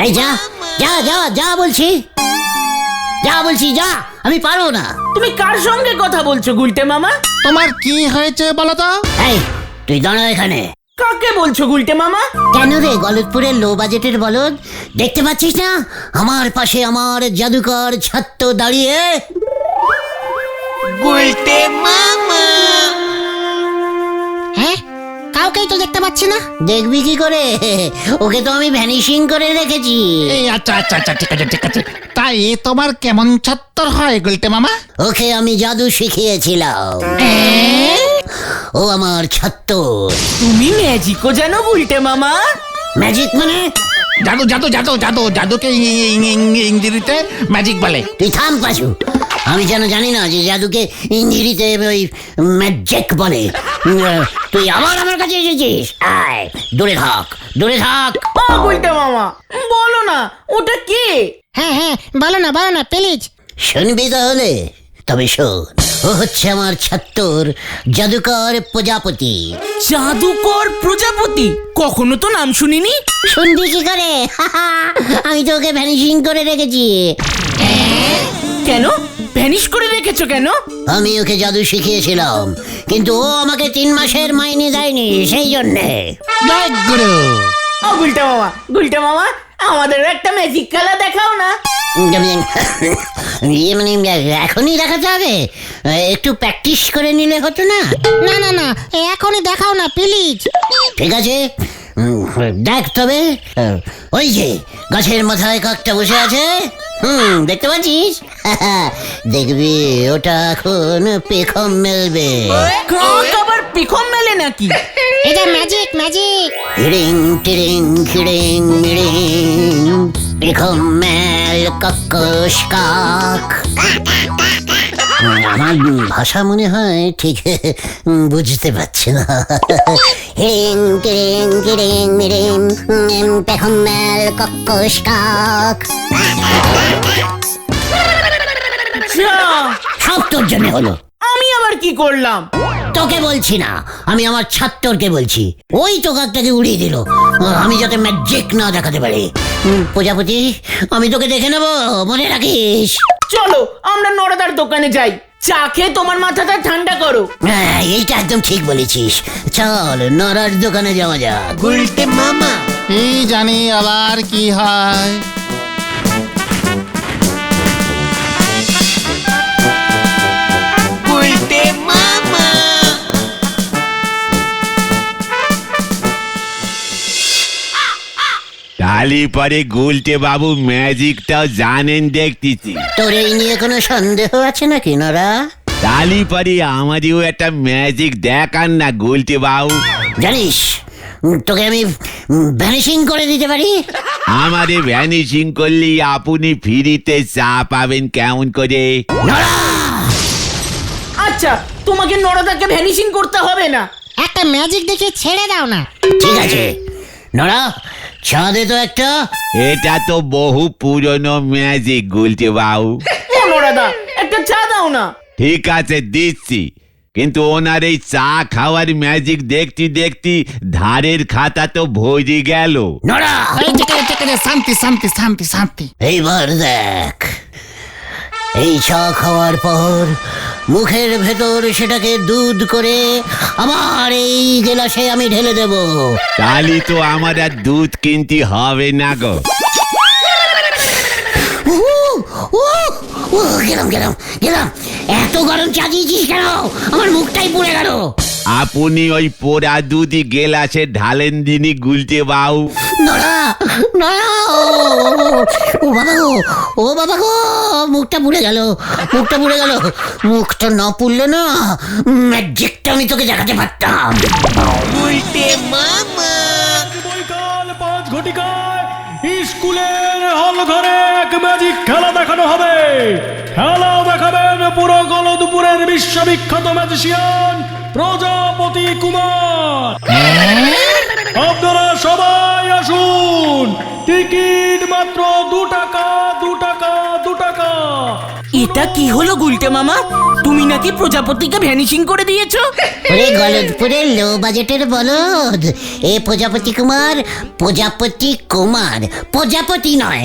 এই যা যা যা যা বলছি, যা বলছি যা, আমি পারবো না। তুমি কার সঙ্গে কথা বলছো গুলটে মামা? তোমার কি হয়েছে বলো তো? এই তুই দাঁড়া এখানে। কাকে বলছো গুলটে মামা? কেন রে গলতপুরের লো বাজেটের বলদ, দেখতে পাচ্ছিস না আমার পাশে আমার জাদুকর ছাত্র দাঁড়িয়ে? গুলটে মামা। হ্যাঁ, কাউকেই তো দেখতে পাচ্ছি না। দেখবি কি করে, ওকে তো আমি ভ্যানিশিং করে রেখেছি। এই আচ্ছা আচ্ছা আচ্ছা, ঠিক আছে ঠিক আছে। তাই তোমার কেমন ছাত্র হয় গুলটে মামা? ওকে আমি জাদু শিখিয়েছিলাম, ও আমার ছাত্র। তুমি ম্যাজিকও জানো গুলটে মামা? ম্যাজিক মানে? জাদু জাদু জাদু জাদু জাদুকে ইংরেজিতে ম্যাজিক বলে। তুই থাম পাশু, আমি যেন জানি না যে জাদুকে ইংরেজিতে ওই ম্যাজিক বলে। তুই আবার আমার কাছে এসেছিস, আয় দূরে থাক, দূরে থাক। ও গুলটে মামা, বলো না ওটা কে? হ্যাঁ হ্যাঁ, বলো না প্লিজ। শুনবি তাহলে? তবে শোন, ও হচ্ছে আমার ছাত্র জাদুকর প্রজাপতি। জাদুকর প্রজাপতি? কখনো তো নাম শুনিনি। শুনবি কি করে? আমি তো ওকে ভ্যানিশিং করে রেখেছি। কেন ভ্যানিশ করে রেখেছো কেন? আমি ওকে জাদু শিখিয়েছিলাম, কিন্তু ও আমাকে 3 মাসের মাইনে দেয়নি, সেই জন্যে। জয় গুরু। ও গুলটে মামা আমাদের একটা ম্যাজিক খেলা দেখাও না। ইয়ে মানে এখনই দেখাতে হবে? একটু প্র্যাকটিস করে নিলে হতো না? না না না, এখনই দেখাও না প্লিজ। ঠিক আছে, দেখ তবে। ওই যে গাছের মাথায় কাকটা বসে আছে, দেখতে পাচ্ছিস? দেখবি ওটা এখন পেখম মেলবে। কাক আবার পেখম মেলে নাকি? এটা ম্যাজিক ম্যাজিক। হিড়িং টিড়িং খিড়িং মিড়িং, পেখম মেল কক্কস কাক। আমার ভাষা মনে হয় ঠিক বুঝতে পারছি না। হিড়িং টিড়িং খিড়িং মিড়িং, পেখম মেল কক্কস কাক। যা, সব তোর জন্য হলো। আমি আবার কি করলাম? তোকে বলছি না, আমি আমার ছাত্রকে বলছি। ওই তো কাকটাকে উড়িয়ে দিল, আমি যাতে ম্যাজিক না দেখাতে পারি। প্রজাপতি, আমি তোকে দেখে নেবো, মনে রাখিস। চলো আমরা নড়াদার দোকানে যাই, চা খেয়ে তোমার মাথাটা ঠান্ডা করো। হ্যাঁ, এইটা একদম ঠিক বলেছিস। চল নরার দোকানে যাওয়া যাক। গুলটে মামা। কি জানি আবার কি হয়। গুলটে মামা। তালি পরে গুলটে বাবু ম্যাজিকটাও জানেন দেখতেছি। তোর এই নিয়ে কোনো সন্দেহ আছে নাকি নরা? তালি পরে আমাদেরও একটা ম্যাজিক দেখান না গুলটে বাবু। জানিস তোকে আমি ভ্যানিশিং করে দিতে পারি। আমাদের ভ্যানিশিং করলে আপনি ফ্রিতে চা পাবেন কেমন করে? নরা, আচ্ছা তোমাকে নড়াদাকে ভ্যানিশিং করতে হবে না। একটা ম্যাজিক দেখে ছেড়ে দাও না। ঠিক আছে নরা, চা দে তো একটা। এটা তো বহু পুরনো ম্যাজিক গুলটে বাবু। ও নড়াদা, একটা চা দাও না। ঠিক আছে দিচ্ছি, কিন্তু ওনার এই চা খাওয়ার ম্যাজিক দেখতে দেখতে ধারের খাতা তো ভরে গেল। নরা, এই ঠিক আছে ঠিক আছে, শান্তি শান্তি শান্তি শান্তি। এইবার দেখ, এই চা খাওয়ার পর মুখের ভেতর সেটাকে দুধ করে আমার এই গেলাসে আমি ঢেলে দেব। তাহলে তো আমার আর দুধ কিনতে হবে না গো। গেলাম গেলাম গেলাম। এত গরম চা দিয়েছিস কেন? আমার মুখটাই পুড়ে গেল। আপনি ওই পোড়া দুধই গেলাসে ঢালেন দিনই গুলটে বাবু। নড়া নড়া, ও বাবা গো, ও বাবা গো, মুখটা পুড়ে গেল, মুখটা পুড়ে গেল। মুখটা না পুড়লে না ম্যাজিকটা আমি তোকে দেখাতে পারতাম। গুলটে মামা। বৈকাল 5 ঘটিকায় স্কুলের হল ঘরে এক ম্যাজিক খেলা দেখানো হবে। খেলা দেখাবেন পুরো গলদপুরের বিশ্ববিখ্যাত ম্যাজিশিয়ান প্রজাপতি কুমার। আপনারা সবাই আসুন, টিকিট মাত্র 2 টাকা 2 টাকা 2 টাকা। এটা কি হলো গুলটে মামা? তুমি নাকি প্রজাপতিকে ভ্যানিশিং করে দিয়েছো? ওরে গলদপুরের লো বাজেটের বলদ, এ প্রজাপতি কুমার, প্রজাপতি নয়।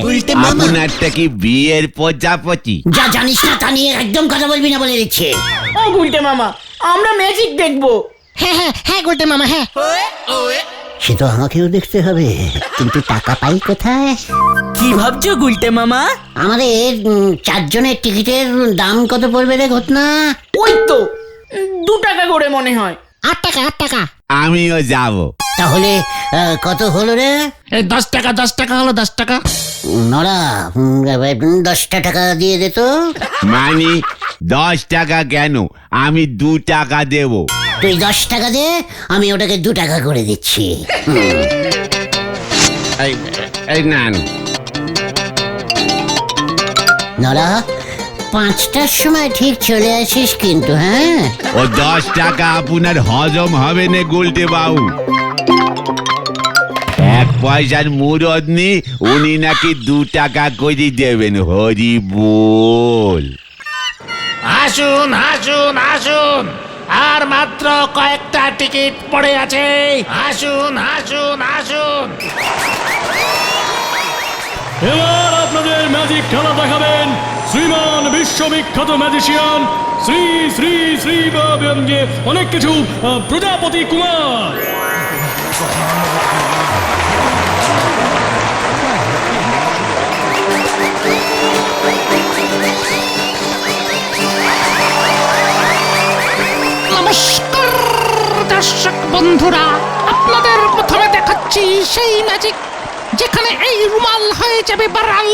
আপনারটা কি বিয়ের প্রজাপতি? যা জানিস না তা নিয়ে একদম কথা বলবি না বলে দিচ্ছে। ও গুলটে মামা, আমরা ম্যাজিক দেখবো। হ্যাঁ হ্যাঁ হ্যাঁ গুলটে মামা হ্যাঁ। সে তো আমাকেও দেখতে হবে, কিন্তু টাকা পাই কোথায়? কি ভাবছো গুলটে মামা? আমাদের 4 জনের টিকিটের দাম কত পড়বে রে ঘটনা? ওই তো 2 টাকা করে মনে হয়। 8 টাকা 8 টাকা। আমিও যাব। তাহলে কত হলো রে? এই 10 টাকা হলো 10 টাকা। নড়া 10টা টাকা দিয়ে দে তো। মানে 10 টাকা কেন? আমি 2 টাকা দেব। তুই 10 টাকা দে, আমি ওটাকে 2 টাকা করে দিচ্ছি। এই নেন। নড়া 5টার সময় ঠিক চলে আসিস কিন্তু, হ্যাঁ? ও 10 টাকা আপনার হজম হবে না গুলটে বাবু। 1 পয়সার মুরদ নি, উনি নাকি 2 টাকা করে দেবেন। হরি বল। আসুন আসুন আসুন, আর মাত্র কয়েকটা টিকিট পড়ে আছে। আসুন আসুন আসুন। এবার আপনাদের ম্যাজিক খেলা দেখাবেন শ্রীমান বিশ্ববিখ্যাত ম্যাজিশিয়ান শ্রী শ্রী শ্রী অনেক কিছু প্রজাপতি কুমার। নমস্কার দর্শক বন্ধুরা, আপনাদের প্রথমে দেখাচ্ছি সেই ম্যাজিক যেখানে এই রুমাল হয়ে যাবে বারাল।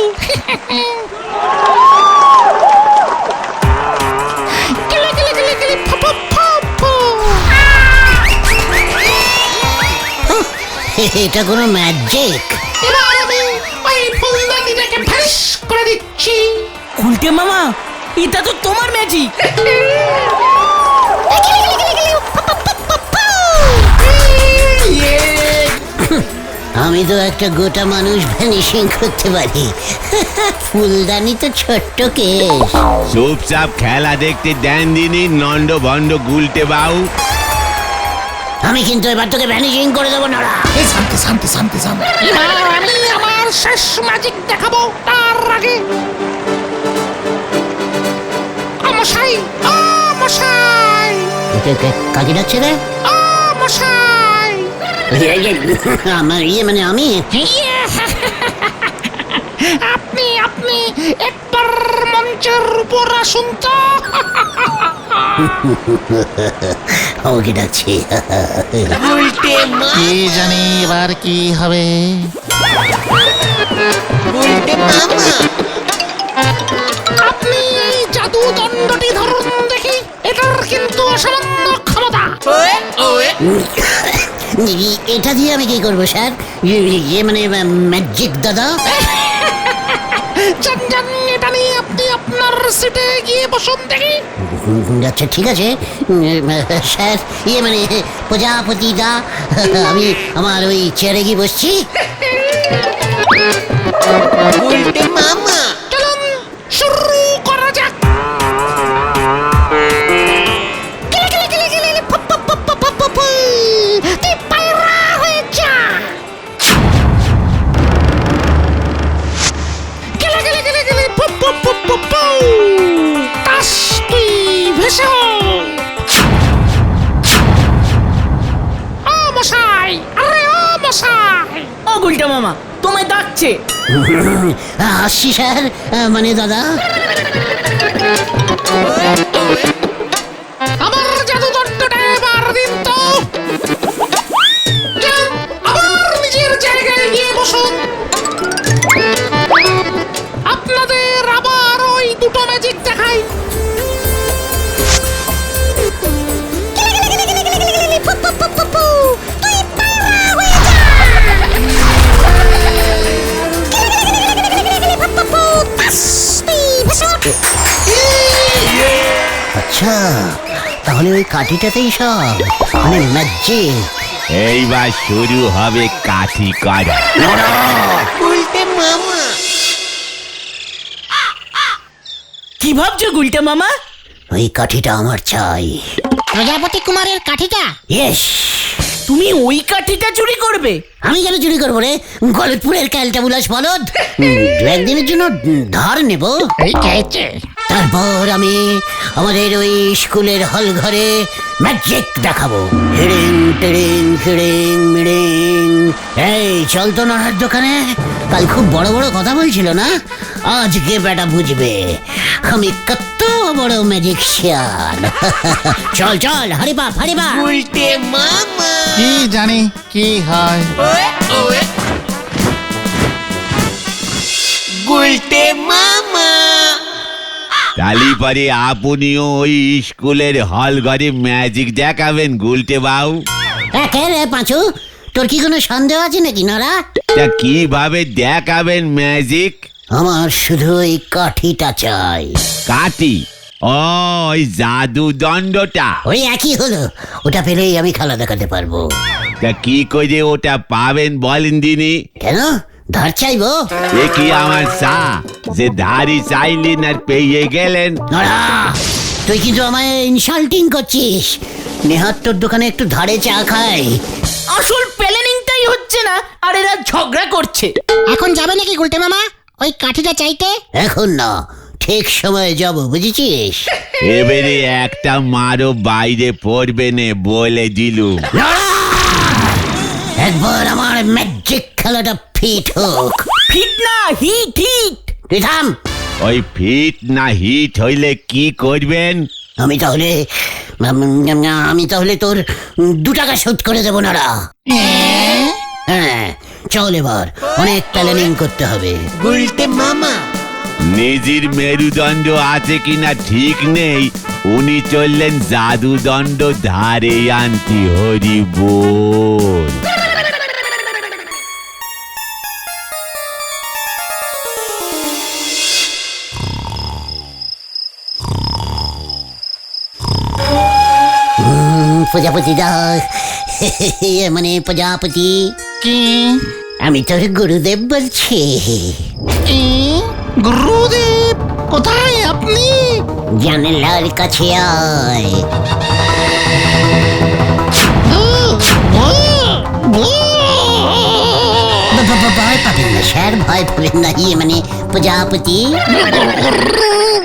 গিলে গিলে গিলে গিলে ফু ফু ফু ফু। এটা কোনো ম্যাজিক? এবার আমি ওই ফুলদানিটাকে ফ্যাস করে দিচ্ছি। গুলটে মামা, এটা তো তোমার ম্যাজিক। আমি তো একটা গোটা মানুষ ভ্যানিশিং করতে পারি। ফুলদানি তো ছোট্ট কেস। চুপচাপ খেলা দেখতে দেন দিনই নন্ড ভন্ড গুলটে বাবু। আমি কিন্তু এবার তোকে ভ্যানিশিং করে দেবো নড়া। শান্তি শান্তি শান্তি শান্তি। এবার আমি আমার শেষ ম্যাজিক দেখাবো, তার আগে মশাই, মশাই, কাকে ডাকছে রে? মশাই। আমার মানে আমি। আপনি আপনি একবার মঞ্চের উপর আসুন তো। আমাকে ডাকছি। কে জানি এবার কি হবে। আপনি এই জাদু দণ্ডটি ধরুন দেখি, এটার কিন্তু অসামান্য ক্ষমতা। এটা দিয়ে আমি কি করবো স্যার? ইয়ে মানে ম্যাজিক দাদা। যান যান, এটা নিয়ে আপনি আপনার সিটে গিয়ে বসুন দেখি। আচ্ছা ঠিক আছে স্যার, ইয়ে মানে প্রজাপতি দা, আমি আমার ওই চেয়ারে গিয়ে বসছি। চলুন শুরু করা যাক। তুই পায়রা হয়ে যা। গেলে গেলে গেলে গেলে পু পু পু পু পু। তাস তুই ভেসে হ। ও মশাই, আরে ও মশাই। ও গুলটে মামা, তোমায় ডাকছে। আসছি স্যার, মানে দাদা। আমার জাদুদণ্ডটা এবার দিন তো। যান, আবার নিজের জায়গায় গিয়ে বসুন। আপনাদের আবার ওই 2টো ম্যাজিক দেখাই। আচ্ছা, তাহলে ওই কাঠিটাতেই সব মানে ম্যাজিক। এইবার শুরু হবে কাঠি করা। কি কি ভাবছো গুলটে মামা? ওই কাঠিটা আমার চাই। প্রজাপতি কুমারের কাঠিটা? ইয়েস। তুমি ওই কাঠিটা চুরি করবে? আমি কেন চুরি করবো রে, গলতপুরের ক্যালটা বুলাস বলদ। দু একদিনের জন্য ধার নেব, এই খেয়েছে। তারপর আমি আমাদের ওই স্কুলের হল ঘরে ম্যাজিক দেখাবো। হিড়িং টিড়িং হিড়িং মিড়িং। এই চল তো নানার দোকানে, কাল খুব বড় বড় কথা বলছিল না, আজকে বেটা বুঝবে আমি কত বড় ম্যাজিকশিয়ান। চল চল হরিবাপ হরিবাপ। কি জানি কি হয়। তালি পরে আপনিও ওই স্কুলের হল ঘরে ম্যাজিক দেখাবেন গুলটে বাবু? কে রে পাঁচু, তোর কি কোনো সন্দেহ আছে নাকি নরা? তা কিভাবে দেখাবেন ম্যাজিক? আমার শুধু এই কাঠিটা চাই। কাটি? ও, ওই জাদু দণ্ডটা? ওই একই হলো, ওটা পেলেই আমি খেলা দেখাতে পারবো। তা কি করে ওটা পাবেন বলেন দিনি? কেন ধার চাইবো? এ কি আমার চা যে ধারি চাইলেন আর পেয়ে গেলেন? নড়া, তুই কিন্তু আমায় ইনসাল্টিং করছিস। নেহাত তোর দোকানে একটু ধারে চা খাই। আসল প্ল্যানিংটাই হচ্ছে না, আর এরা ঝগড়া করছে। এখন যাবে নাকি গুলটে মামা ওই কাঠিটা চাইতে? এখন না, ঠিক সময়ে যাব, বুঝেছিস? এবারে একটা মারও বাইরে পড়বে নে বলে দিলুম। নড়া! একবার আমার ম্যাজিক খেলাটা ফিট হোক। ফিট না হিট হিট। তুই থাম। ওই ফিট না হিট হইলে কি করবেন? আমি তাহলে তোর 2 টাকা শোধ করে দেবো নড়া। হ্যাঁ চল, এবার অনেক প্ল্যানিং করতে হবে। নিজের মেরুদণ্ড আছে কিনা ঠিক নেই, উনি চললেন জাদুদণ্ড ধারে আনতি। হরি বল। প্রজাপতি দা, মানে প্রজাপতি, কি? আমি তোর গুরুদেব বলছি। কি? গুরুদেব কোথায় আপনি? জানালার কাছে আয়। ভয় পাবেন না স্যার, ভয় পাবেন না। মানে প্রজাপতি।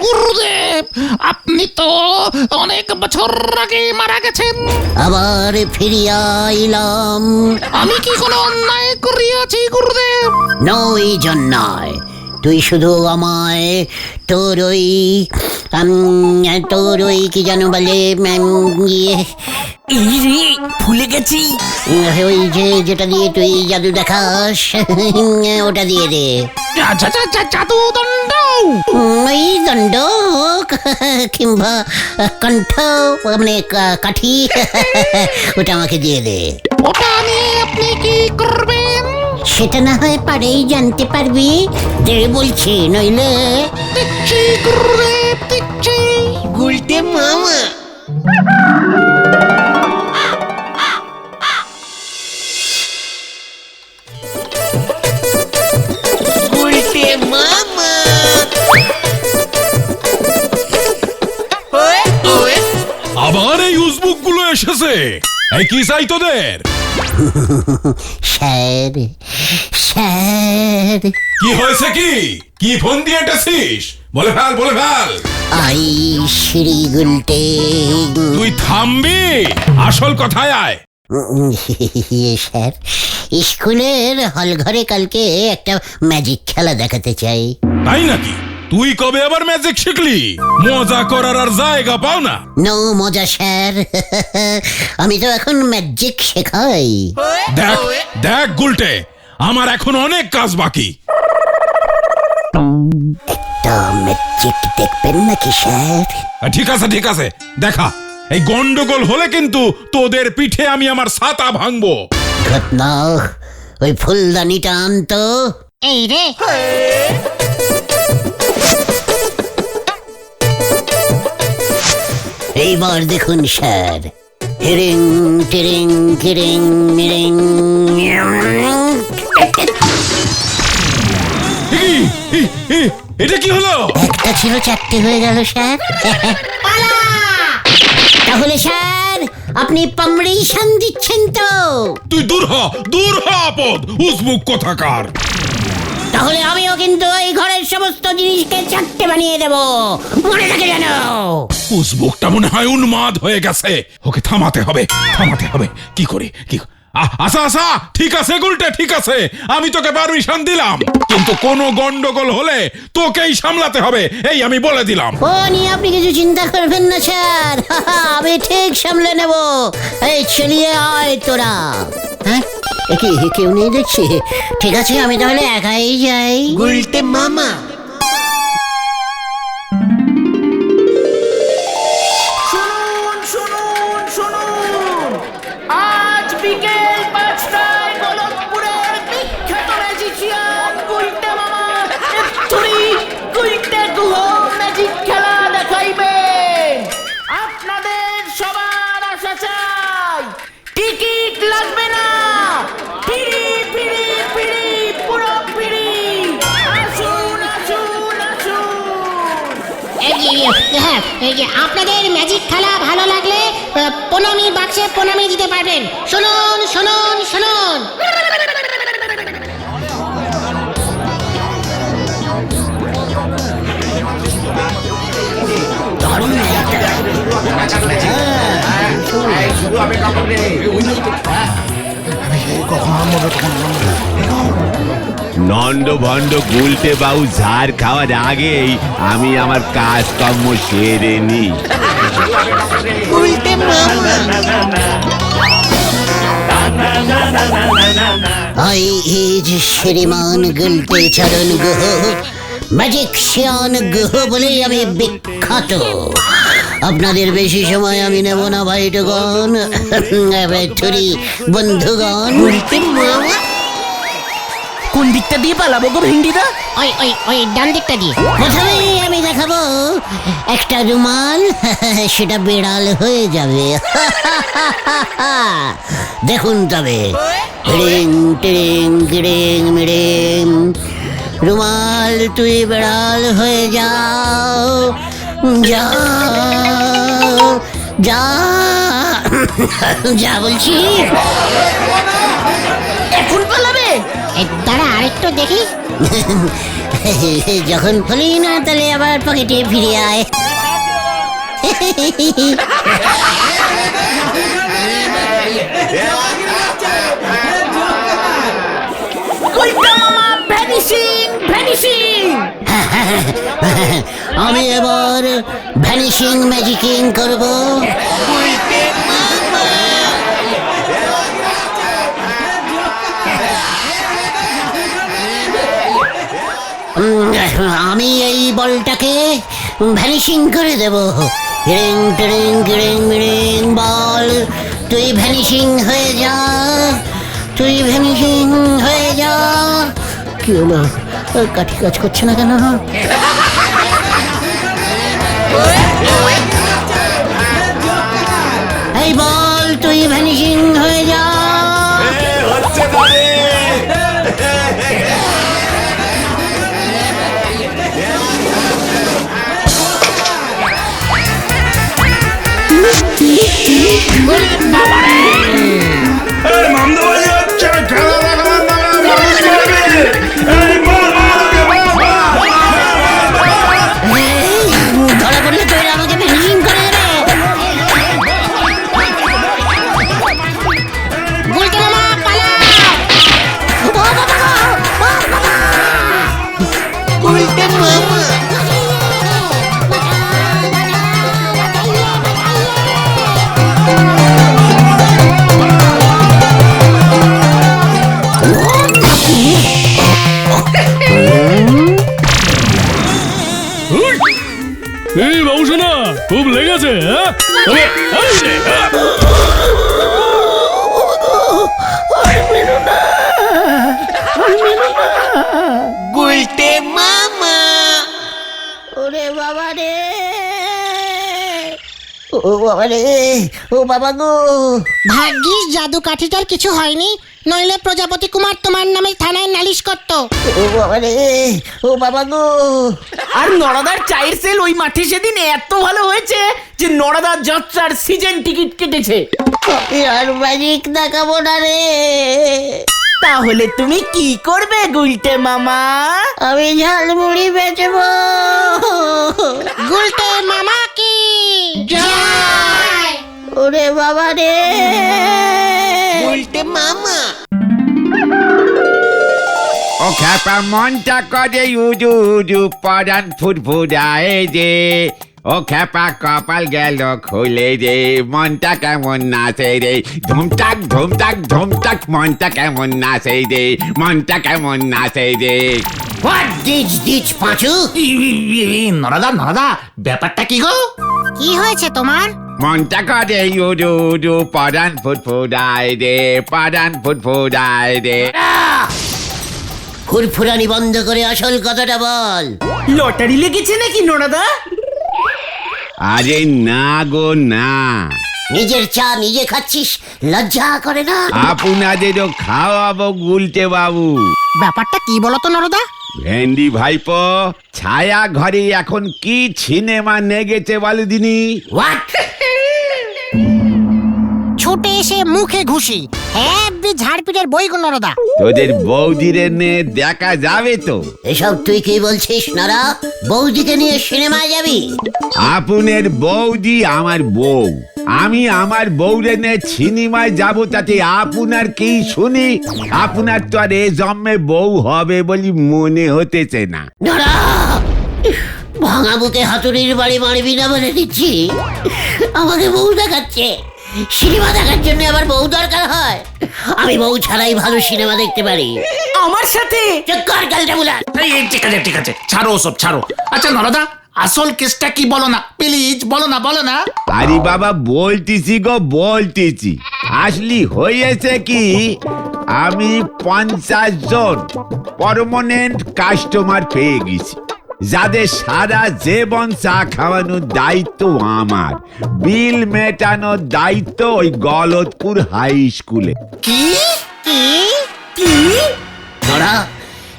গুরুদেব আপনি তো অনেক বছর আগে মারা গেছেন। আবার ফিরিয়া এলাম। আমি কি কোনো অন্যায় করিয়াছি গুরুদেব? নই জন্যয়, তুই শুধু আমায় তোর ওই কি যেন বলে, ইয়ে, এই রে, ভুলে গেছি। ওই যেটা দিয়ে তুই জাদু দেখাস, ওটা দিয়ে দে। জাদু দণ্ড? ওই দণ্ড হোক কিংবা কণ্ঠ, মানে কাঠি, ওটা আমাকে দিয়ে দে। ওটা নিয়ে আপনি কি করবেন? সেটা না হয় পারেই জানতে পারবি, দে বলছি, নইলে। দেখছি গুরুদেব দেখছি। আবার এই উজবুক গুলো এসেছে, এই কি চাই তোদের? স্যার, স্যার, কি হয়েছে? কি ফোন দিয়ে এটেছিস? বলে ফেল, বলে ফেল। আই শ্রী গুলটে। তুই থামবি, আসল কথায় আয়। স্যার, স্কুলের হল ঘরে কালকে একটা ম্যাজিক খেলা দেখাতে চাই। তাই নাকি? তুই কবে আবার ম্যাজিক শিখলি? মজা করার আর জায়গা পাও না। নো মজা স্যার, আমি তো এখন ম্যাজিক শেখাই। দেখ দেখ গুলটে, আমার এখন অনেক কাজ বাকি। একটা ম্যাজিক দেখবেন নাকি স্যার? ঠিক আছে ঠিক আছে, দেখা। এই গন্ডগোল হলে কিন্তু তোদের পিঠে আমি আমার ছাতা ভাঙবো। ঘটনা, ওই ফুলদানিটা আনতো। এই রে, এইবার দেখুন স্যার, হিরিং টিরিং কিরিং মিরিং। এটা কি হলো? একটা ছিল, চারটে হয়ে গেল স্যার। তাহলে স্যার আপনি পারমিশন দিচ্ছেন তো? তুই দূর হ আপদ, উসবুক কোথাকার। তাহলে আমিও কিন্তু এই ঘরের সমস্ত জিনিসকে চারটে বানিয়ে দেব, মনে থাকে যেন। উসবুকটা মনে হয় উন্মাদ হয়ে গেছে, ওকে থামাতে হবে। কি করি? আচ্ছা ঠিক আছে গুলটে, ঠিক আছে, আমি তোকে পারমিশন দিলাম, কিন্তু কোনো গন্ডগোল হলে তোকেই সামলাতে হবে, এই আমি বলে দিলাম। ও নিয়ে আপনি কিছু চিন্তা করবেন না স্যার, আমি ঠিক সামলে নেব। এই চলিয়ে আয় তোরা। হ্যাঁ, কেউ নেই দেখছি। ঠিক আছে, আমি তাহলে একাই যাই। গুলটে মামা। শুনুন, আজ বিকেল 5টায় গলতপুরের বিখ্যাত ম্যাজিশিয়ান গুলটে মামা গুলটে গুহ ম্যাজিক খেলা দেখাইবেন। আপনাদের সবার আসা চাই, টিকিট লাগবে না, ফ্রি, পুরো ফ্রি। আসুন। হ্যাঁ, এই যে আপনাদের ম্যাজিক খেলা ভালো লাগলে প্রণামী বাক্সে প্রণামী দিতে পারবেন। শুনুন। নন্দ ভণ্ড গুলটে বাবু ঝাড় খাওয়ার আগেই আমি আমার কাজকর্ম সেরে নি। শ্রীমান গুলটে চরণ গুহ ম্যাজিকশিয়ান গুহ বলেই আমি বিখ্যাত। আপনাদের বেশি সময় আমি নেব না ভাইটগণ, বন্ধুগণ। কোন দিকটা দিয়ে পালাবো গো ভেন্ডিদা? ওই ডান দিকটা দিয়ে। প্রথমেই আমি দেখাবো একটা রুমাল, সেটা বেড়াল হয়ে যাবে। দেখুন তবে, রিং টিরিং গিরিং মিরিং, রুমাল তুই বেড়াল হয়ে যাও, যা বলছি। এখন পালাবে? দাঁড়া আরেকটু দেখি। যখন খুলি না তাহলে আবার পকেটে ফিরে আয়। গুলটে মামা ভ্যানিশিং। আমি এবার ভ্যানিশিং ম্যাজিকিং করব। আমি এই বলটাকে ভ্যানিশিং করে দেব। রিং টিরিং গিরিং মিরিং, বল তুই ভ্যানিশিং হয়ে যা। কি হলো, কাঠি কাজ করছে না কেন? এই বল তুই ভ্যানিশিং হয়ে যা। ধরা পড়লে তোর আমাকে ভ্যানিশিং করে দেবে। গুলটে মামা পালাও। ও বাবা গো, ও বাবা। গুলটে মামা। এই বাবুসোনা, খুব লেগেছে? গুলটে মামা। ওরে বাবা রে, ও বাবা রে, ও বাবা গো। ভাগ্যিস জাদু কাঠিটার কিছু হয়নি, নইলে প্রজাপতি কুমার তোমার নামে থানায় নালিশ করতো। ও বাবা রে, ও বাবা গো। আর নড়াদার চায়ের সেল ওই মাঠে সেদিন এত ভালো হয়েছে যে নড়াদার যাত্রার সিজন টিকিট কেটেছে। আমি আর ম্যাজিক দেখাবো না রে। তাহলে তুমি কি করবে গুলটে মামা? আমি ঝালমুড়ি বেচবো। গুলটে মামা কি জয়! ওরে বাবা রে। ও খ্যাপা মনটা করে উজু উজু পরান ফুরফুরায় যে, ও খ্যাপা কপাল গেল খুলে রে, মনটা কেমন নাচে রে, ধুমটাক ধুমটাক ধুমটাক, মনটা কেমন নাচে রে, মনটা কেমন নাচে রে। হোয়াট দিস পাঁচু? নরদা ব্যাপারটা কি গো? কি হয়েছে তোমার? মনটা করে উজু উজু পরান ফুরফুরায় রে, পরান ফুরফুরায় রে। ফুরফুরানি বন্ধ করে আসল কথাটা বল। লটারি লেগেছে নাকি নড়াদা? আরে না গো না, নিজের চা নিজে খাচ্ছিস, লজ্জা করে না? আপনাদেরও খাওয়াবো গুলটে বাবু। ব্যাপারটা কি বলো তো নরদা? ভেন্ডি ভাইপো, ছায়া ঘরে এখন কি সিনেমা নেগেছে বলে দিনি? হোয়াট? ছুটে এসে মুখে ঘুষি, হেব্বি ঝাড়পিটের বই গো নরদা। তোদের বৌদিরে নে দেখা যাবে তো? এসব তুই কি বলছিস নারা? বৌদিকে নিয়ে সিনেমায় যাবি? আপনার বৌদি আমার বউ, আমি আমার বউরে নে সিনেমায় যাব, তাতে আপনার কি শুনি? আপনার তো আর এ জন্মে বউ হবে বলি মনে হতেছে না। নারা, ভাঙা বুকে হাতুড়ির বাড়ি মারবি না বলে দিচ্ছি। আমাকে বউ দেখাচ্ছে, সিনেমা দেখার জন্য আবার বউ দরকার হয়? আমি বউ ছাড়াই ভালো সিনেমা দেখতে পারি। আমার সাথে চুপ কর গালটা বুলা। ঠিক আছে ছাড়ো ওসব ছাড়ো। আচ্ছা নরদা, আসল কেসটা কি বলো না প্লিজ, বলো না। আরে বাবা বলতেছি গো বলতেছি, আসলি হয়েছে কি, আমি 50 জন পার্মানেন্ট কাস্টমার পেয়ে গেছি, যাদের সারা জীবন চা খাওয়ানোর দায়িত্ব আমার, বিল মেটানোর দায়িত্ব ওই গলতপুর হাই স্কুলে। কি নরা,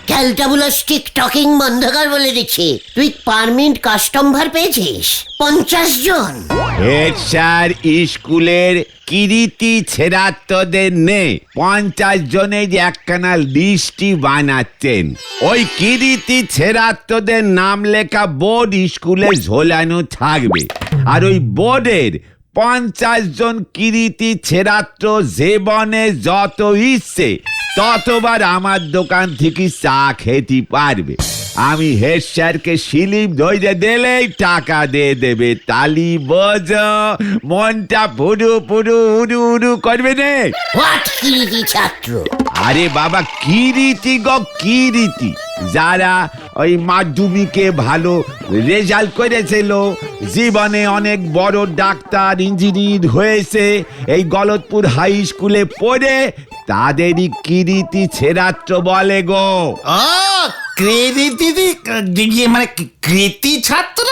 ক্যালটাবুলার স্টিক টকিং বন্ধ কর বলে দিচ্ছি। তুই পারমিট কাস্টমার পেয়েছিস 50 জন। হেড স্যার স্কুলের কীর্তি ছেড়াত্তদের নে 50 জনের একখানা লিস্টি বানাচ্ছেন। ওই কীর্তি ছেড়াত্তদের নাম লেখা বোর্ড স্কুলে ঝোলানো থাকবে, আর ওই বোর্ডের 50 জন কীর্তি ছেড়াত্র জীবনে যত ইচ্ছে ততবার আমার দোকান থেকে চা খেতে পারবে। আমি হেড স্যারকে স্লিপ ধরে দিলেই টাকা দিয়ে দেবে। তালি বোঝ, মনটা পুরু পুরু উড়ু উড়ু করবে নে। হোয়াট কীর্তি ছাত্র? আরে বাবা কীর্তি গো কীর্তি, যারা ওই মাধ্যমিকে ভালো রেজাল্ট করেছিল, জীবনে অনেক বড় ডাক্তার ইঞ্জিনিয়ার হয়েছে, এই গলতপুর হাই স্কুলে পড়ে, তাদেরই কীর্তি ছেড়াত্র বলে গো। ও কৃতি মানে কৃতি ছাত্র,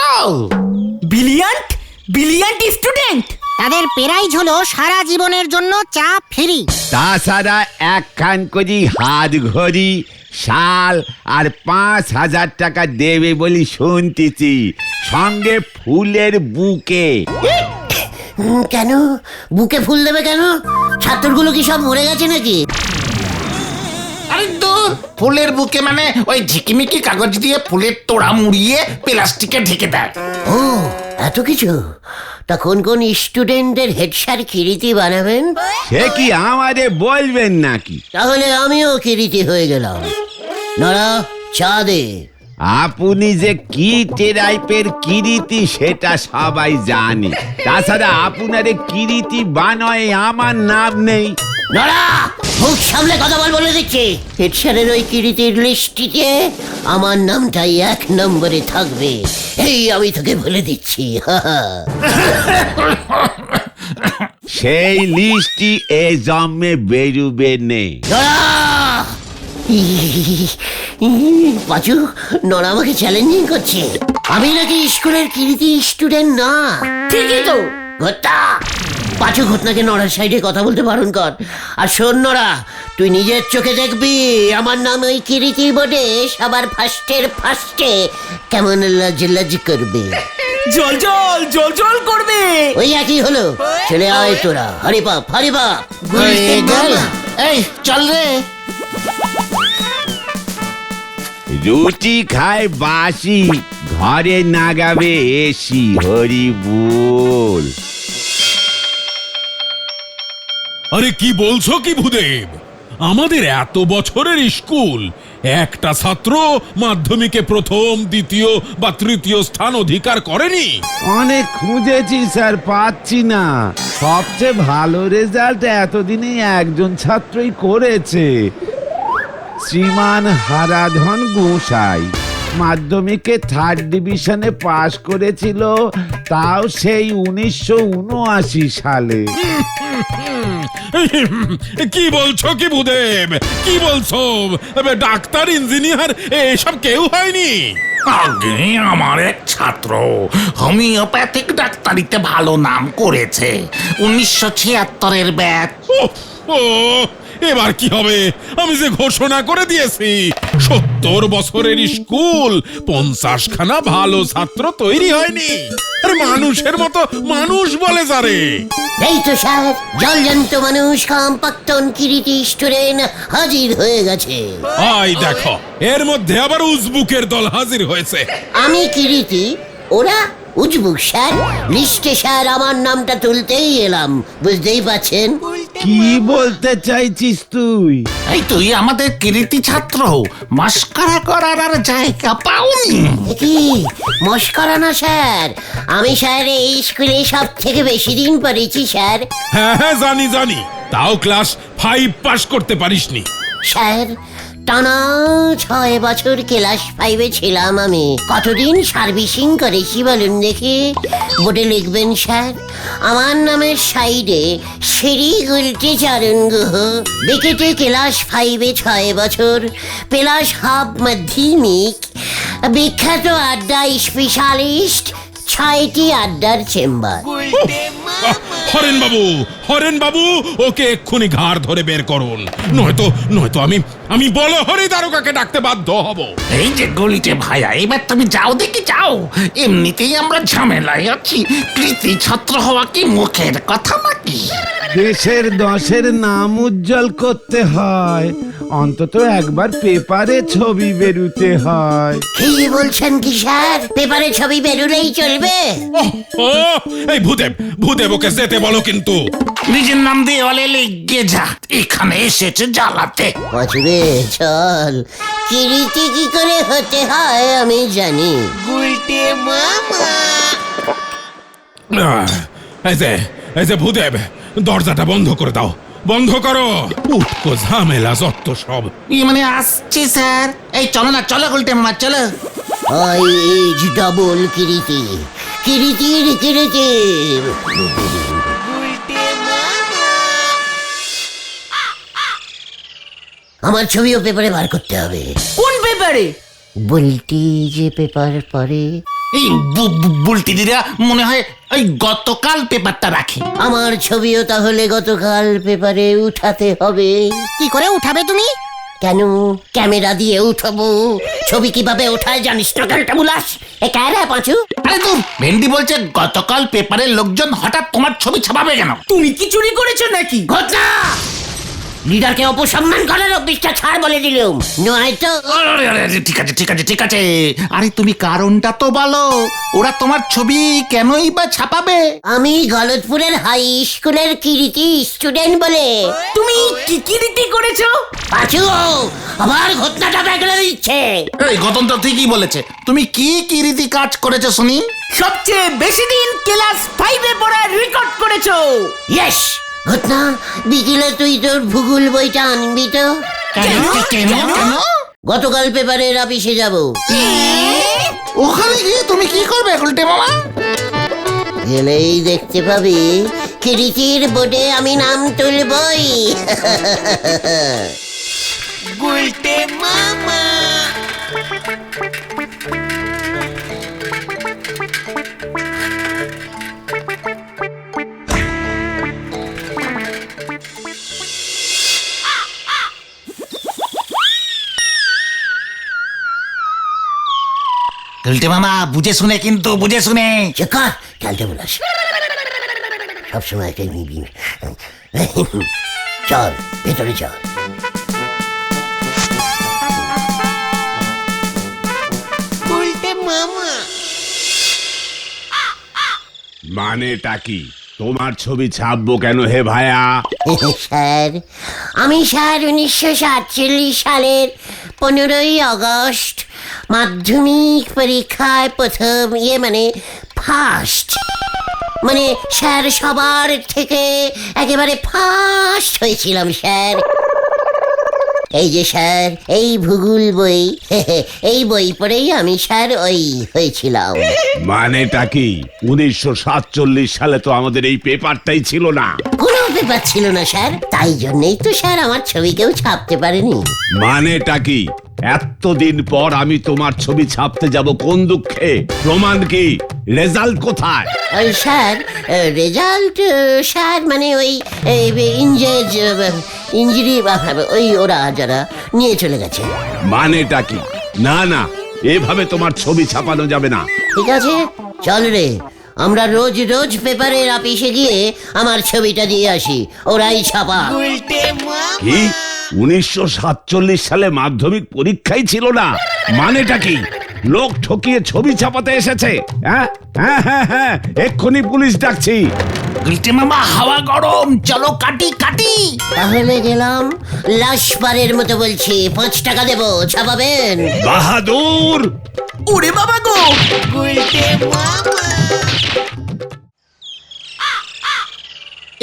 ব্রিলিয়ান্ট স্টুডেন্ট। তাদের প্রাইজ হলো সারা জীবনের জন্য চা ফ্রি। তাছাড়া একখান করে হাত ঘড়ি, শাল আর 5,000 টাকা দেবে বলি শুনতেছি, সঙ্গে ফুলের বুকে। কেন বুকে ফুল দেবে কেন? ছাত্রগুলো কি সব মরে গেছে নাকি? আরে দূর, ফুলের বুকে মানে ওই ঝিকিমিকি কাগজ দিয়ে ফুলের তোড়া মুড়িয়ে প্লাস্টিকে ঢেকে দেয়। ও এত কিছু? তা কোন কোন স্টুডেন্টদের হেড স্যার কীর্তি বানাবেন? সে কি আমাদের বলবেন নাকি? তাহলে আমিও কীর্তি হয়ে গেলাম। নরা, চা দে। আপনি যে কি টাইপের কীর্তি সেটা সবাই জানে, তাছাড়া আপনার কীর্তি বানয় আমার নাম নেই। নরা, মুখ সামলে কথা বলে দিচ্ছি। হেড স্যারের ওই কীর্তির লিস্টিতে আমার নামটাই 1 নম্বরে থাকবে, এই আমি তোকে বলে দিচ্ছি। সেই লিস্টটি এ জন্মে বেরুবে নে। পাঁচু, নরা আমাকে চ্যালেঞ্জিং করছে। আমি নাকি স্কুলের কীর্তি স্টুডেন্ট না। ঠিকই তো, ঘটনা পাঁচু ঘটনাকে নড়ার সাইডে কথা বলতে বারণ কর। আর শোন নড়া, তুই নিজের চোখে দেখবি আমার নাম ওই কিরিতি বোর্ডে সবার ফার্স্টে কেমন লাজ করবে। জল জল জল জল করবে। ওই একই হলো, চলে আয় তোরা, হরি বাপ। এই চল রে। রুটি খায় বাসি, ঘরে নাগাবে এসি, হরি বল। আরে কি বলছো কি ভূদেব? আমাদের এত বছরের স্কুল একটা ছাত্র মাধ্যমিকে প্রথম, দ্বিতীয় বা তৃতীয় স্থান অধিকার করেনি? অনেক খুঁজেছি স্যার, পাচ্ছি না। সবচেয়ে ভালো রেজাল্ট এতদিনে একজন ছাত্রই করেছে, শ্রীমান হারাধন গোসাই। মাধ্যমিকে 3rd ডিভিশনে পাশ করেছিল, তাও সেই 1979 সালে। কি বলছো কি ভূদেব, কি বলছো? ডাক্তার, ইঞ্জিনিয়ার এসব কেউ হয়নি? আগে আমার এক ছাত্র হোমিওপ্যাথিক ডাক্তারিতে ভালো নাম করেছে, 1976 ব্যাচ। ও এবার কি হবে? আমি যে ঘোষণা করে দিয়েছি 70 বছরের স্কুল, 50খানা ভালো ছাত্র তৈরি হয়নি। আরে মানুষের মতো মানুষ বলে যারে। এই তো স্যার, জলজন্ত মানুষ কমপক্ষন কিরিটি স্টুডেন্ট হাজির হয়ে গেছে। আই দেখো, এর মধ্যে আবার উজবুকের দল হাজির হয়েছে। আমি কিরিটি, ওরা উজবুক স্যার। লিস্টে স্যার আমার নামটা তুলতেই এলাম, বুঝতেই পারছেন। কি বলতে চাইছিস তুই? এই তুই আমাদের কৃতি ছাত্র, মাস্কারা করার আর জায়গা পাওনি। কি মস্করা না স্যার, আমি স্যার এই স্কুলে সব থেকে বেশি দিন পড়েছি স্যার। হ্যাঁ জানি জানি, তাও ক্লাস 5 পাস করতে পারিসনি। স্যার টানা 6 বছর ক্লাস 5-এ ছিলাম আমি। কতদিন সার্ভিসিং করেছি বলুন দেখি। বোর্ডে লিখবেন স্যার, আমার নামের সাইডে শ্রী গুলটি চারণ গুহ, বিকেটে ক্লাস 5-এ 6 বছর, প্লাস হাফ মাধ্যমিক, বিখ্যাত আড্ডা স্পেশালিস্ট, 6টি আড্ডার চেম্বার। হরেন বাবু, ওকে এক্ষুনি ঘাড় ধরে বের করুন, নয়তো আমি বলো হরি দারোগাকে ডাকতে বাধ্য হব। এই যে গলিতে ভাইয়া, এবার তুমি যাও দেখি যাও, এমনিতেই আমরা ঝামেলায় আছি। কৃতি ছাত্র হওয়া কি মুখের কথা নাকি? দেশের 10-এর নাম উজ্জ্বল করতে হয়, অন্তত একবার পেপারে ছবি বেরুতে হয়। কি বলছেন কি স্যার, পেপারে ছবি বেরোলেই চলবে? ও এই ভূদেব ওকে যেতে বলো কিন্তু। নিজের নাম দিয়ে অলে লেগে যা, এখানে এসেছে জ্বালাতে। পাঁচুরে চল, কিরিতি কি করে হতে হয় আমি জানি। এই যে ভূদেব, দরজাটা বন্ধ করে দাও, বন্ধ করো। উটকো ঝামেলা যত সব। মানে আসছি স্যার। এই চলো না, চলো গুলটে মামা চলো। ডাবল কিরিতি, কিরিতির কিরিতি। আমার ছবিও পেপারে বার করতে হবে। কোন পেপারে? বলটি যে পেপার পড়ে। এই বুলটি দিরা মনে হয় ওই গতকাল পেপারটা রাখি। আমার ছবিও তাহলে গতকাল পেপারে উঠাতে হবে। কি করে উঠাবে তুমি? কেন, ক্যামেরা দিয়ে উঠাবো। ছবি কিভাবে ওঠায় জানিস না গালটা বুলাস? এ কারা পাঁচু? আরে তুই ভেন্ডি বলছে গতকাল পেপারের লোকজন হঠাৎ তোমার ছবি ছাপাবে কেন? তুমি কি চুরি করেছো নাকি? ঘটনা লিডারকে অপসম্মান করার অভ্যাসটা ছাড় বলে দিলুম, নয়তো। আরে, আরে, আরে, ঠিক আছে। আরে তুমি কারণটা তো বলো, ওরা তোমার ছবি কেনই বা ছাপাবে? আমি গলতপুরের হাই স্কুলের কিরিতি স্টুডেন্ট বলে। তুমি কি কিরিতি করেছো? পাঁচু আবার ঘটনাটা বেগলে দিচ্ছে। এই গতন্ত ঠিকই বলেছে। তুমি কি রীতি কাজ করেছো শুনি? সবচেয়ে বেশি দিন ক্লাস 5-এ পড়ার রেকর্ড করেছো। ইয়েস ঘটনা, বিকেলে তুই তোর ভূগোল বইটা আনবি তো। কেন? গতকাল পেপারের অফিসে যাব। ওখানে গিয়ে তুমি কি করবে গুলটে মামা? গেলেই দেখতে পাবি কিরিতির বোর্ডে আমি নাম তুলবই। গুলটে মামা। গুলটে মামা বুঝে শুনে কিন্তু বুঝে শুনে। চেকার খেলতে বলাস সবসময় একটা চল ভেতরে চল। মানেটা কি? তোমার ছবি ছাপবো কেন হে ভায়া? স্যার আমি স্যার 1947 সালের 15ই আগস্ট মাধ্যমিক পরীক্ষায় প্রথম মানে ফার্স্ট মানে স্যার সবার থেকে একেবারে ফার্স্ট হয়েছিলাম স্যার। এই যে স্যার এই ভূগোল বই এই বই পড়েই আমি স্যার ওই হয়েছিলাম। মানেটা কি? 1947 সালে তো আমাদের এই পেপারটাই ছিল না। কোনো পেপার ছিল না স্যার, তাই জন্যই তো স্যার আমার ছবি কেউ ছাপতে পারেনি। মানেটা কি? এতদিন পর আমি তোমার ছবি ছাপতে যাব কোন দুঃখে? প্রমাণ কি? রেজাল্ট কোথায়? ওই স্যার রেজাল্ট স্যার মানে ওই ইঞ্জুরি ওই ওরা যারা নিয়ে চলে গেছে। মানেটা কি? না না, এভাবে তোমার ছবি ছাপানো যাবে না। ঠিক আছে চল রে, আমরা রোজ রোজ পেপারের অফিসে গিয়ে আমার ছবিটা দিয়ে আসি, ওরাই ছাপা। কি? 1947 সালে মাধ্যমিক পরীক্ষাই ছিল না? মানেটা কি? লোক ঠকিয়ে ছবি ছাপাতে এসেছে? হ্যাঁ হ্যাঁ হ্যাঁ হ্যাঁ, এক্ষুনি পুলিশ ডাকছি। গুলটে মামা হাওয়া গরম, চলো কাটি কাটি। তাহলে গেলাম, লাশবারের মতো বলছি 5 টাকা দেবো, ছাপাবেন? বাহাদুর! ওরে বাবা গো,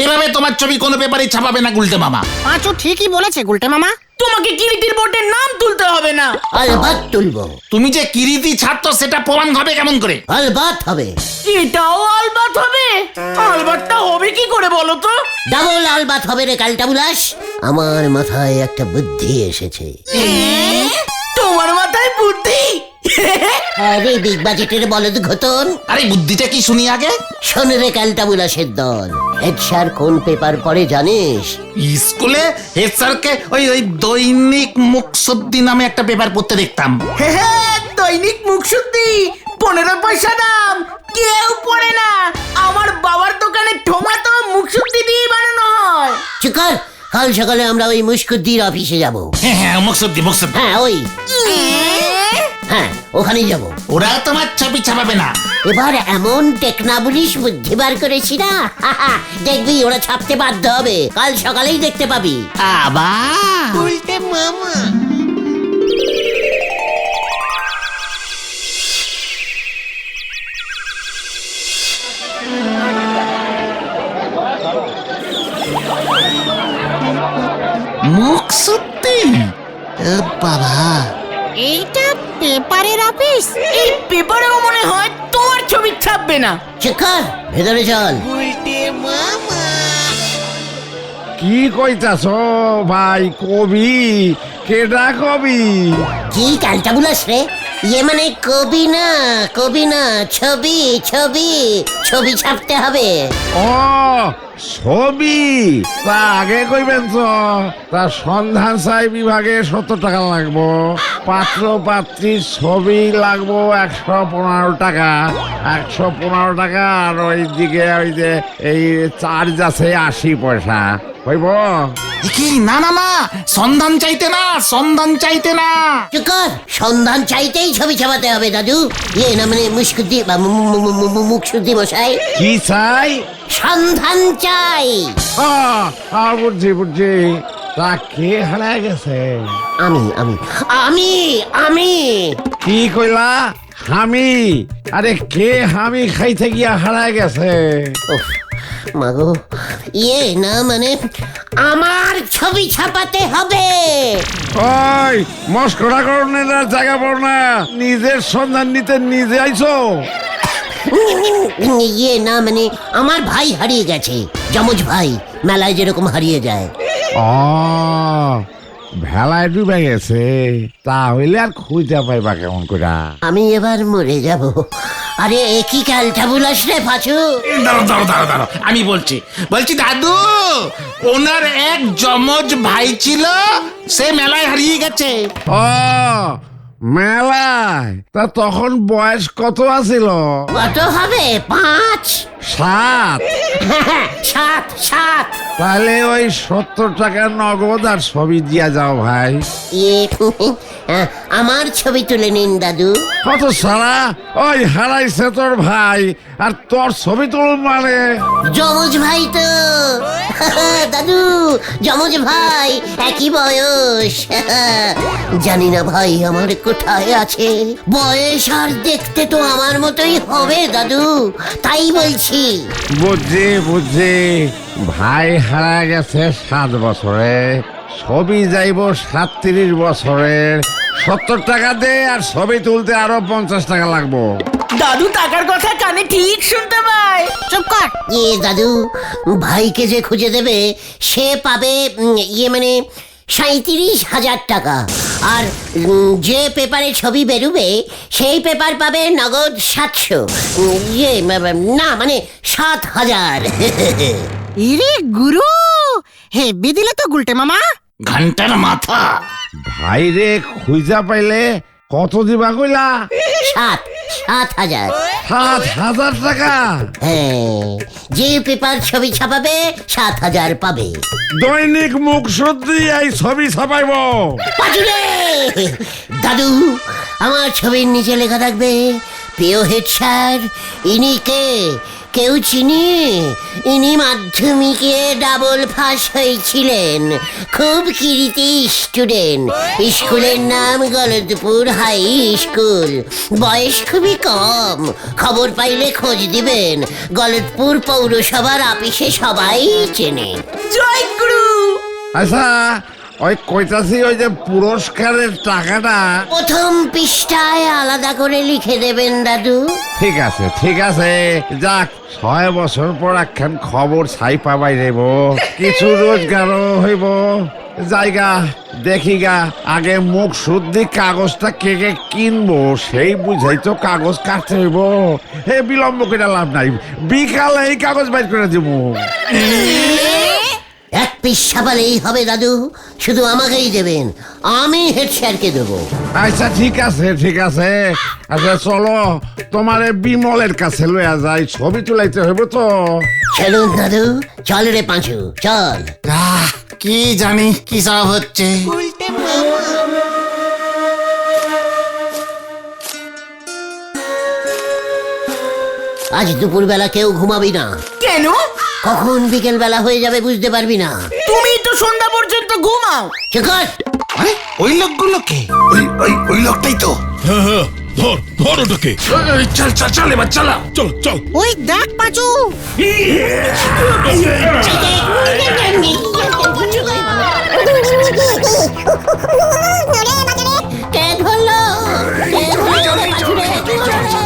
এভাবে তোমার ছবি কোনো পেপারে ছাপাবে না গুলটে মামা। পাঁচু ঠিকই বলেছে গুলটে মামা। তোমাকে কিরিটির বোর্ডের নাম তুলতে হবে না। আলবাত তুলবো। তুমি যে কিরিতি ছাত্র সেটা প্রমাণ হবে কেমন করে? আলবাত হবে। এটাও আলবাত হবে? আলবাতটা হবে কি করে বলো তো? ডাবল আলবাত হবে রে কালটা বুলাস। আমার মাথায় একটা বুদ্ধি এসেছে। তোমার মাথায় বুদ্ধি? আরে বিগ বাজেটের বলদ ঘটন, আরে বুদ্ধিটা কি শুনি আগে। শোন রে কালটা বুলাসের দল, হেড স্যার কোন পেপার পড়ে জানিস? স্কুলে হেড স্যারকে ওই ওই দৈনিক মুখশুদ্ধি নামে একটা পেপার পড়তে দেখতাম। হ্যাঁ, দৈনিক মুখশুদ্ধি 15 পয়সা দাম, কেউ পড়ে না। আমার বাবার দোকানে ঠোমাতো মুখশুদ্ধি দিয়ে বানানো হয়। চুকার, কাল সকালে আমরা ওই মুশকুদ্দির অফিসে যাব। হ্যাঁ হ্যাঁ, মুখশুদ্ধি মুখশুদ্ধি। হ্যাঁ ওই, হ্যাঁ ওখানেই যাব। ওরা তোমার ছবি ছাপাবে না। এবার এমন টেকনাবলিশ বুদ্ধি বার করেছি না, দেখবি ওরা ছাপতে বাধ্য হবে। কাল সকালেই দেখতে পাবি। আবার মুখশুদ্ধি? বাবা, এইটা পেপারের অফিস? এই পেপারেও মনে হয় তোমার ছবি ছাপবে না। চুকার, ভেতরে চল। কি কইতাছ ভাই? কবি? কেডা কবি? কি কালটা বুলাস রে? মানে কবি না, কবি না, ছবি ছবি ছবি ছাপতে হবে। ও ছবি? তা আগে কইবেন তো। তা সন্ধান চাই বিভাগে 70 টাকা লাগবো, পাত্র পাত্রীর ছবি লাগবো 115 টাকা। 115 টাকা, আর ওইদিকে ওই যে এই চার্জ আছে 80 পয়সা। হইব? কি? না না না, সন্ধান চাইতে না, সন্ধান চাইতে না। চুকার, সন্ধান চাইতেই ছবি ছাপাতে হবে দাদু। না মানে মুশকুদ্দি বা মুখশুদ্ধি মশাই। কি চাই? সন্ধান চাই। বুঝছি বুঝছি। তা কে হারায় গেছে? আমি আমি আমি আমি কি কইলা? হামি? আরে কে হামি খাইতে গিয়া হারায় গেছে? উফ, মাগো, না মানে আমার ছবি ছাপাতে হবে। ওই মস্করা করনের জায়গা পড় না, নিজের সন্ধান নিতে নিজে আইছো। না মানে আমার ভাই হারিয়ে গেছে, যমজ ভাই, মেলায় যেরকম হারিয়ে যায়। ও, ভেলায় ডুবে গেছে। তাহলে আর খুঁজে পাইবা কেমন করে? আমি এবার মরে যাব। আরে একই ক্যালটা বুলাস রে পাচু। দাঁড়াও দাঁড়াও দাঁড়াও দাঁড়াও, আমি বলছি দাদু, ওনার এক যমজ ভাই ছিল, সে মেলায় হারিয়ে গেছে। ও মেলায় তা তখন বয়স কত আছিল? কত হবে? 5? 7। 7 7। তাহলে ওই 70 টাকা নগদ আর ছবি দিয়া যাও ভাই। আমার ছবি তুলে নিন দাদু। কত সারা ওই হারাইছে তোর ভাই আর তোর ছবি তুল মানে? যমজ ভাই তো দাদু, যমজ ভাই, একই বয়স। জানি না ভাই আমার কোথায় আছে। বয়স আর দেখতে তো আমার মতোই হবে দাদু, তাই বলছি। বুঝছি ভাই হারা গেছে 7 বছরে, ছবি যাইব 37 বছরের। 70 টাকা দে আর ছবি তুলতে আরো 50 টাকা লাগবো। দাদু টাকার কথা কানে ঠিক শুনতে পায়। চুপ কর। দাদু, ভাইকে যে খুঁজে দেবে সে পাবে মানে 37,000 টাকা। আর যে পেপারে ছবি বেরোবে সেই পেপার পাবে নগদ 700। না মানে 7,000। ইরে গুরু, হেব্বি দিলে তো গুলটে মামা। ঘন্টার মাথা। ভাই রে খুঁজা পাইলে কত দিবা কইলা? 7,000। 7,000 টাকা? হ্যাঁ, যে পেপার ছবি ছাপাবে 7,000 পাবে। দৈনিক মুখ শুদ্ধি এই ছবি ছাপাইব। পাজুরে! দাদু, আমার ছবির নিচে লেখা থাকবে, প্রিয় হেড স্যার, ইনি কে? কেউ চিনি? ইনি মাধ্যমিকে ডাবল পাস হয়েছিলেন, খুব কৃতি স্টুডেন্ট। স্কুলের নাম গলদপুর হাই স্কুল। বয়স খুবই কম। খবর পাইলে খোঁজ দিবেন, গলদপুর পৌরসভার অফিসে সবাই চেনে। জয় গুরু। আচ্ছা ওই কইতাছি ওই যে পুরস্কারের টাকাটা প্রথম পৃষ্ঠায় আলাদা করে লিখে দেবেন দাদু। ঠিক আছে যাক, 6 বছর পর একখান খবর ছাই পাবাই দেব, কিছু রোজগারও হইব। জায়গা দেখিগা, আগে মুখ শুদ্ধি কাগজটা কে কে কিনবো সেই বুঝাই তো কাগজ কাটতে হইব। হে বিলম্ব করে লাভ নাই, বিকালে এই কাগজ বাইর করে দিব। 1 পৃষ্ঠা পালেই হবে দাদু, শুধু আমাকেই দেবেন, আমি হেড স্যারকে দেবো। আচ্ছা ঠিক আছে। আচ্ছা চলো তোমারে বিমলের কাছে লইয়া যাই, ছবি তুলাইতে হইব তো। চলুন দাদু, চল রে পাঁচু, চল। কি জানি কি সব হচ্ছে। আজ দুপুরবেলা কেউ ঘুমাবি না। কেন? কখন বিকেল বেলা হয়ে যাবে বুঝতে পারবি না। তুমি তো সন্ধ্যা পর্যন্ত ঘুমাও। চুপ কর। আরে ওই লোকগুলো কে? ওই লোকটাই তো। হ্যাঁ, ধর ওটাকে। চল এবার চালা। চল। ওই দেখ পাচু। কে ধরলো? পাঁচুরে, কি হলো রে?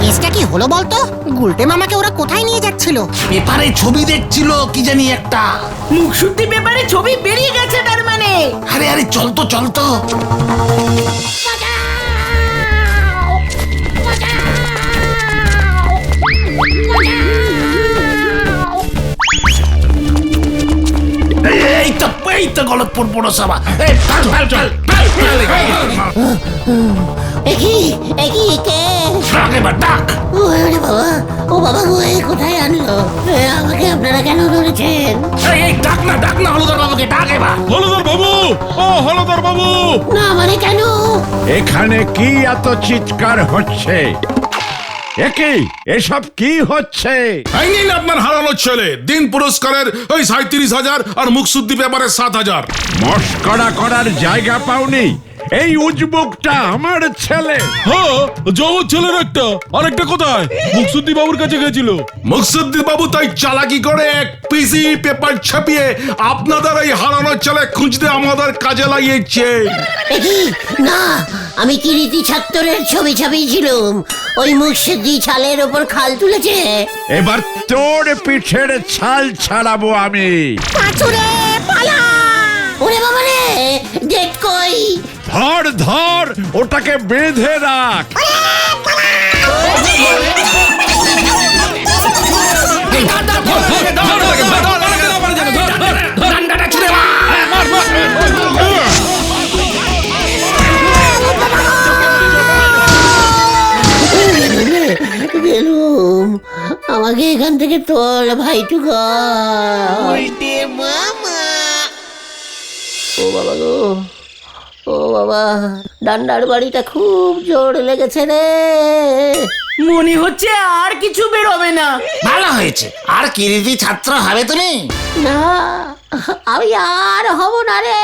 কেসটা কি হলো বলতো? গুলটে মামাকে ওরা কোথায় নিয়ে যাচ্ছিল? পেপারে ছবি দেখছিল কি জানি একটা। মুখ শুদ্ধি পেপারে ছবি বেরিয়ে গেছে তার মানে। আরে চল তো। এই তো গলতপুর পৌরসভা। চল। একই কে? ডাক। ওরে বাবা, ও বাবা গো, এ কোথায় আনলো? আমাকে আপনারা কেন ধরেছেন? এই ডাক না হলুদার বাবুকে, ডাক এবার। হলদর বাবু, ও হলদর বাবু। না মানে কেন? এখানে কি এত চিৎকার হচ্ছে? এসব কি হচ্ছে? নিন আপনার হারানো ছেলে, দিন পুরস্কারের ওই 37,000 আর মুখশুদ্ধি পেপারের 7,000। মস্করা করার জায়গা পাওনি? এই উজবুকটা আমার ছেলে। হ্যাঁ, জমজ ছেলের আরেকটা কোথায়? মুকসুদ্দি বাবুর কাছে গেছিল। মুখশুদ্ধি বাবু তাই চালাকি করে এক পিসি পেপার ছাপিয়ে আপনাদের এই হারানো ছেলে খুঁজতে আমাদের কাজে লাগিয়েছে। না, আমি কৃতি ছাত্রের ছবি ছাপিয়েছিলাম, ওই মুর্শিদি ছালের ওপর খাল তুলেছে। এবার তোর পিঠের ছাল ছাড়াবো আমি। পাচুরে পালা। ওরে বাবা রে, ডেট কই? ধর ওটাকে বেঁধে রাখ। আমাকে এখান থেকে তোল ভাইটুকা। ও বাবা গো, ও বাবা, ডান্ডার বাড়িটা খুব জোর লেগেছে রে। মনে হচ্ছে আর কিছু বেরোবে না। ভালো হয়েছে, আর কিরিতি ছাত্র হবে তুমি। না, আমি আর হব না রে।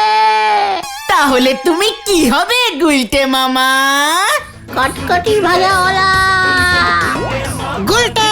তাহলে তুমি কি হবে গুলটে মামা? কটকটি ভালো হলা। গুলটে